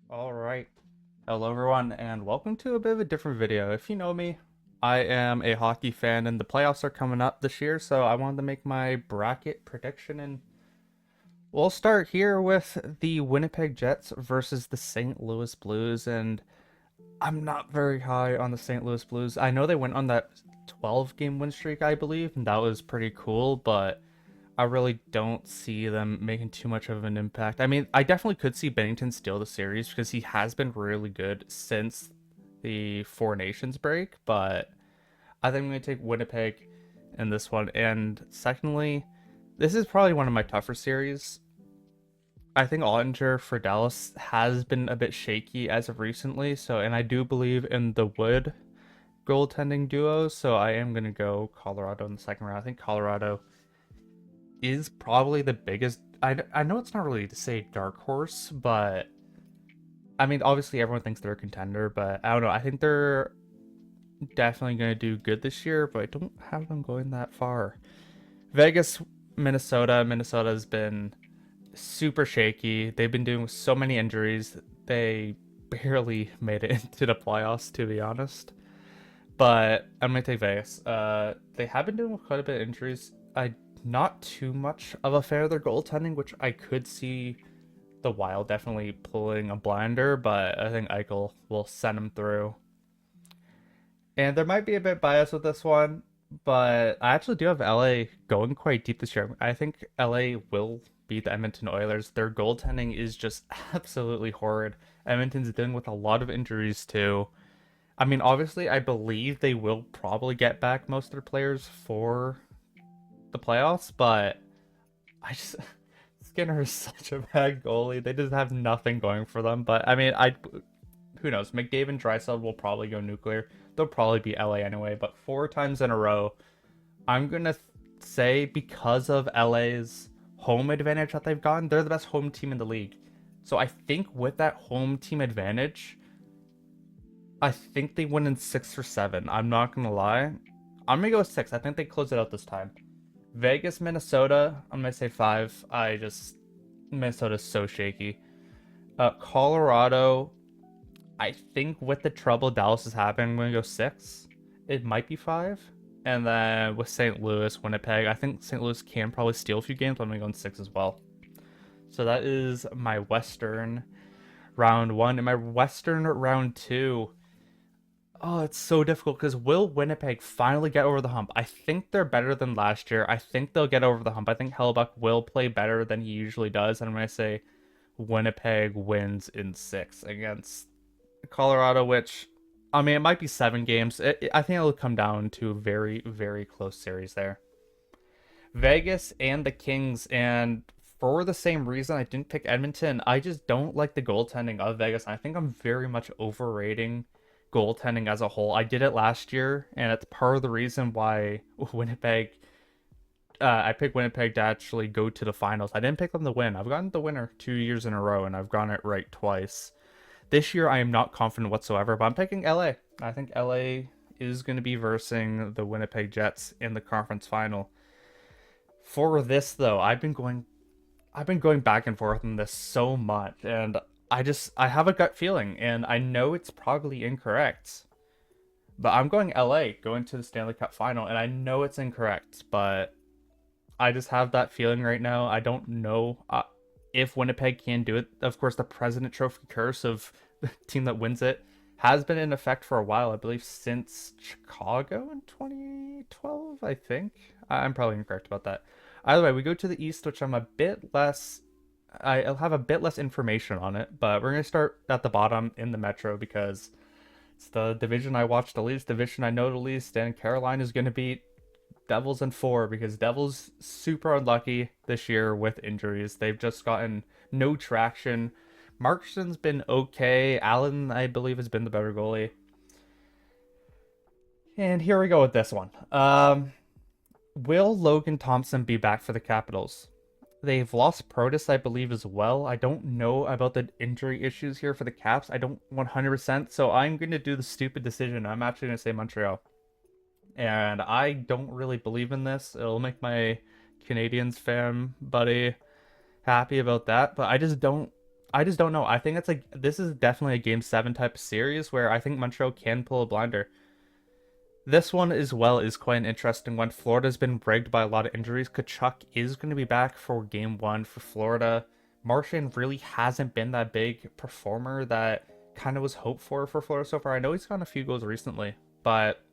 All right. Hello, everyone, and welcome to a bit of a different video. If you know me, I am a hockey fan, and the playoffs are coming up this year, so I wanted to make my bracket prediction. And we'll start here with the Winnipeg Jets versus the St. Louis Blues. And I'm not very high on the St. Louis Blues. I know they went on that 12-game win streak, I believe, and that was pretty cool, but I really don't see them making too much of an impact. I mean, I definitely could see Bennington steal the series because he has been really good since the Four Nations break, but I think I'm going to take Winnipeg in this one. And secondly, this is probably one of my tougher series. I think Ottinger for Dallas has been a bit shaky as of recently, and I do believe in the Wood goaltending duo, so I am going to go Colorado in the second round. I think Colorado is probably the biggest. I know it's not really to say dark horse, but I mean, obviously everyone thinks they're a contender, but I don't know. I think they're definitely going to do good this year, but I don't have them going that far. Vegas, Minnesota. Minnesota has been super shaky. They've been doing so many injuries. They barely made it into the playoffs, to be honest. But I'm gonna take Vegas. They have been doing quite a bit of injuries. I not too much of a fan of their goaltending, which I could see the Wild definitely pulling a blinder, but I think Eichel will send them through. And there might be a bit bias with this one, but I actually do have LA going quite deep this year. I think LA will beat the Edmonton Oilers. Their goaltending is just absolutely horrid. Edmonton's dealing with a lot of injuries too. I mean, obviously, I believe they will probably get back most of their players for the playoffs, but I just Skinner is such a bad goalie. They just have nothing going for them. But I mean, I who knows? McDavid and Draisaitl will probably go nuclear. They'll probably be LA anyway. But four times in a row, I'm gonna say because of LA's home advantage that they've gotten, they're the best home team in the league. So I think with that home team advantage, I think they win in 6 or 7. I'm not gonna lie. I'm gonna go with 6. I think they close it out this time. Vegas, Minnesota. I'm gonna say 5. Minnesota's so shaky. Colorado. I think with the trouble Dallas is having, I'm gonna go 6. It might be 5. And then with St. Louis, Winnipeg, I think St. Louis can probably steal a few games, but I'm gonna go in 6 as well. So that is my Western round 1. And my Western round 2. Oh, it's so difficult because will Winnipeg finally get over the hump? I think they're better than last year. I think they'll get over the hump. I think Hellebuck will play better than he usually does. And I'm going to say Winnipeg wins in 6 against Colorado, which, I mean, it might be 7 games. I think it'll come down to a very, very close series there. Vegas and the Kings, and for the same reason I didn't pick Edmonton, I just don't like the goaltending of Vegas. I think I'm very much overrating goaltending as a whole. I did it last year, and it's part of the reason why Winnipeg. I picked Winnipeg to actually go to the finals. I didn't pick them to win. I've gotten the winner 2 years in a row, and I've gotten it right twice. This year, I am not confident whatsoever, but I'm picking LA. I think LA is going to be versing the Winnipeg Jets in the conference final. For this though, I've been going back and forth on this so much, and I have a gut feeling, and I know it's probably incorrect, but I'm going LA, going to the Stanley Cup final, and I know it's incorrect, but I just have that feeling right now. I don't know if Winnipeg can do it. Of course, the President Trophy curse of the team that wins it has been in effect for a while. I believe since Chicago in 2012, I think. I'm probably incorrect about that. Either way, we go to the East, which I'm a bit less. I'll have a bit less information on it, but we're going to start at the bottom in the Metro because it's the division I watch the least, division I know the least, and Carolina is going to beat Devils in 4 because Devils super unlucky this year with injuries. They've just gotten no traction. Markston's been okay. Allen, I believe, has been the better goalie. And here we go with this one. Will Logan Thompson be back for the Capitals? They've lost Protus, I believe, as well. I don't know about the injury issues here for the Caps. I don't 100%. So I'm going to do the stupid decision. I'm actually going to say Montreal. And I don't really believe in this. It'll make my Canadians fan buddy happy about that. But I just don't. I just don't know. I think it's like this is definitely a game 7 type of series where I think Montreal can pull a blinder. This one as well is quite an interesting one. Florida's been rigged by a lot of injuries. Kachuk is going to be back for game 1 for Florida. Martian really hasn't been that big performer that kind of was hoped for Florida so far. I know he's gotten a few goals recently, but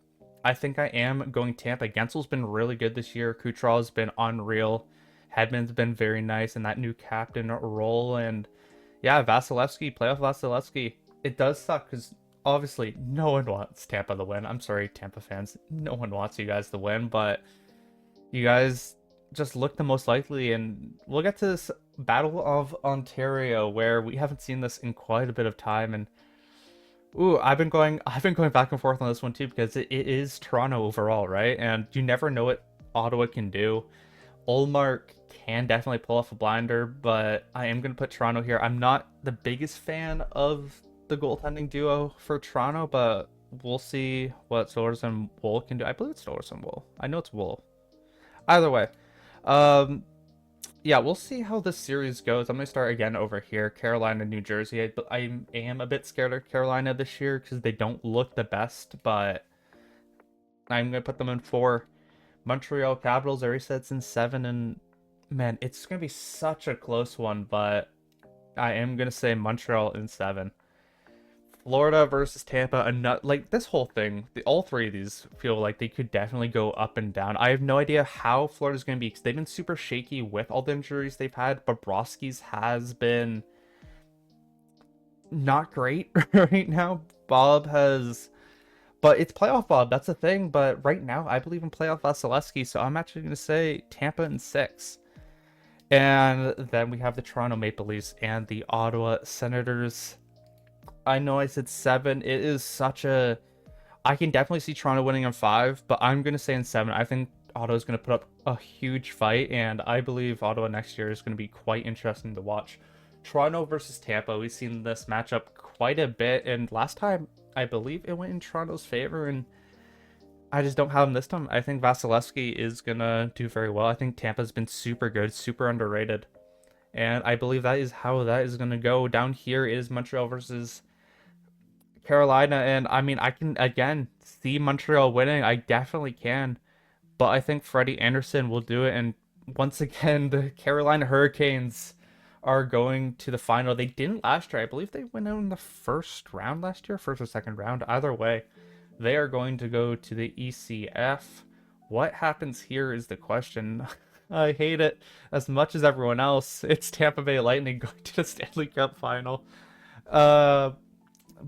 I think I am going Tampa. Gensel's been really good this year. Kucherov's been unreal. Hedman's been very nice in that new captain role. And yeah, Vasilevsky, playoff Vasilevsky. It does suck because obviously no one wants Tampa to win. I'm sorry, Tampa fans. No one wants you guys to win, but you guys just look the most likely. And we'll get to this Battle of Ontario where we haven't seen this in quite a bit of time. And ooh, I've been going back and forth on this one too because it is Toronto overall, right? And you never know what Ottawa can do. Ullmark can definitely pull off a blinder, but I am going to put Toronto here. I'm not the biggest fan of the goaltending duo for Toronto, but we'll see what Stolarz and Wool can do. I believe it's Stolarz and Wool. I know it's Wool. Either way, um, yeah, we'll see how this series goes. I'm going to start again over here, Carolina, New Jersey. I am a bit scared of Carolina this year because they don't look the best, but I'm going to put them in 4. Montreal Capitals, already said it's in 7, and man, it's going to be such a close one, but I am going to say Montreal in 7. Florida versus Tampa, like this whole thing, all 3 of these feel like they could definitely go up and down. I have no idea how Florida's going to be because they've been super shaky with all the injuries they've had. Bobrovsky's has been not great right now. Bob has, but it's playoff Bob. That's the thing. But right now, I believe in playoff Vasilevsky, so I'm actually going to say Tampa in 6. And then we have the Toronto Maple Leafs and the Ottawa Senators. I know I said 7. It is such a... I can definitely see Toronto winning in 5, but I'm going to say in 7. I think Ottawa's going to put up a huge fight, and I believe Ottawa next year is going to be quite interesting to watch. Toronto versus Tampa, we've seen this matchup quite a bit, and last time, I believe it went in Toronto's favor, and I just don't have him this time. I think Vasilevsky is going to do very well. I think Tampa's been super good, super underrated, and I believe that is how that is going to go. Down here is Montreal versus Carolina, and I mean, I can again see Montreal winning. I definitely can, but I think Freddie Anderson will do it. And once again, the Carolina Hurricanes are going to the final. They didn't last year. I believe they went out in the first round last year, first or second round. Either way, they are going to go to the ECF. What happens here is the question. I hate it as much as everyone else. It's Tampa Bay Lightning going to the Stanley Cup final.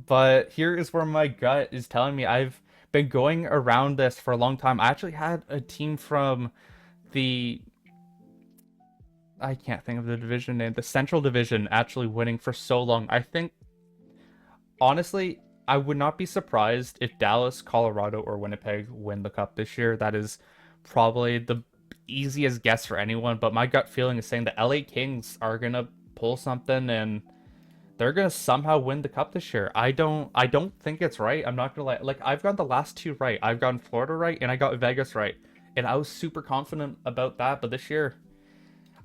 But here is where my gut is telling me. I've been going around this for a long time. I actually had a team from the... I can't think of the division name. The Central Division actually winning for so long. I think, honestly, I would not be surprised if Dallas, Colorado, or Winnipeg win the Cup this year. That is probably the easiest guess for anyone. But my gut feeling is saying the LA Kings are going to pull something and they're gonna somehow win the Cup this year. I don't think it's right. I'm not gonna lie. Like, I've got the last 2 right. I've gotten Florida right, and I got Vegas right. And I was super confident about that, but this year,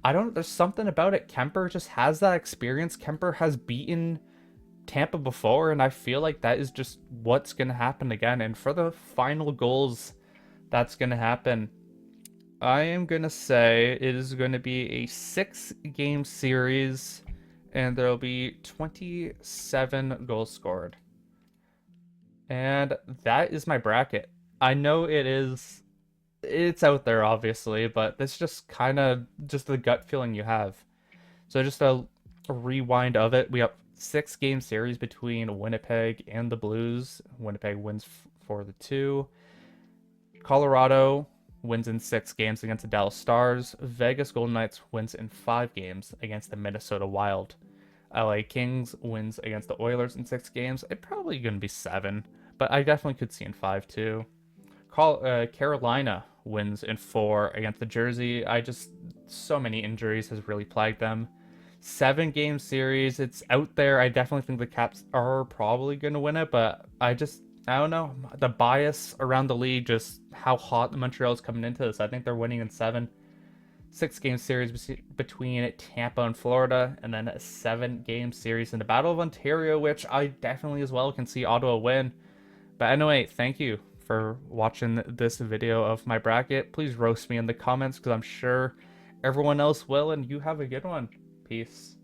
there's something about it. Kemper just has that experience. Kemper has beaten Tampa before, and I feel like that is just what's gonna happen again. And for the final goals that's gonna happen, I am gonna say it is gonna be a 6-game series, and there'll be 27 goals scored. And that is my bracket. I know it's out there, obviously, but that's just kind of just the gut feeling you have. So just a rewind of it. We have 6-game series between Winnipeg and the Blues. Winnipeg wins for the 2. Colorado wins in 6 games against the Dallas Stars. Vegas Golden Knights wins in 5 games against the Minnesota Wild. LA Kings wins against the Oilers in 6 games. It's probably going to be 7, but I definitely could see in 5 too. Carolina wins in 4 against the Jersey. So many injuries has really plagued them. 7-game series, it's out there. I definitely think the Caps are probably going to win it, but I don't know. The bias around the league, just how hot Montreal is coming into this. I think they're winning in 7. 6-game series between Tampa and Florida, and then a 7-game series in the Battle of Ontario, which I definitely as well can see Ottawa win. But anyway, thank you for watching this video of my bracket. Please roast me in the comments because I'm sure everyone else will, and you have a good one. Peace.